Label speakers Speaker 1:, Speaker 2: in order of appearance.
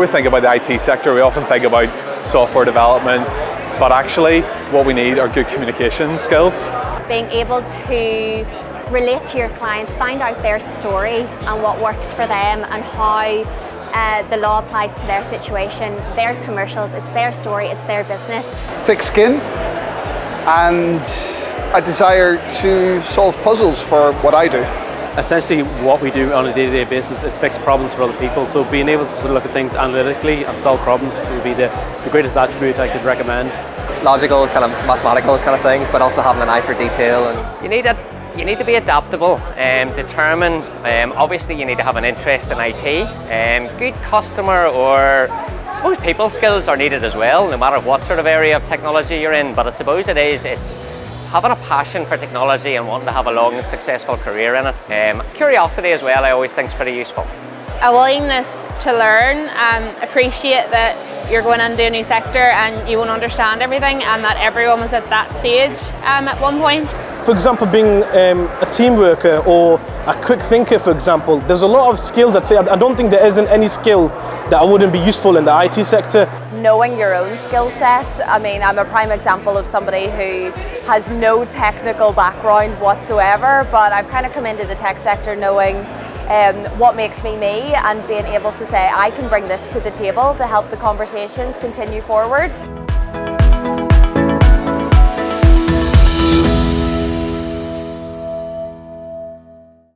Speaker 1: think about the IT sector, we often think about software development, but actually what we need are good communication skills.
Speaker 2: Being able to relate to your client, find out their story and what works for them and how the law applies to their situation, their commercials, it's their story, it's their business.
Speaker 3: Thick skin and a desire to solve puzzles for what I do.
Speaker 4: Essentially what we do on a day-to-day basis is fix problems for other people, so being able to sort of look at things analytically and solve problems would be the greatest attribute I could recommend.
Speaker 5: Logical, kind of mathematical kind of things, but also having an eye for detail. And
Speaker 6: you need to be adaptable, determined. Obviously you need to have an interest in IT. Good customer or I suppose people skills are needed as well, no matter what sort of area of technology you're in, but I suppose it's having a passion for technology and wanting to have a long and successful career in it. Curiosity as well, I always think is pretty useful.
Speaker 7: A willingness to learn and appreciate that you're going into a new sector and you won't understand everything, and that everyone was at that stage at one point.
Speaker 8: For example, being a team worker or a quick thinker, for example, there's a lot of skills I'd say. I don't think there isn't any skill that wouldn't be useful in the IT sector.
Speaker 9: Knowing your own skill set. I mean, I'm a prime example of somebody who has no technical background whatsoever, but I've kind of come into the tech sector knowing what makes me me and being able to say I can bring this to the table to help the conversations continue forward.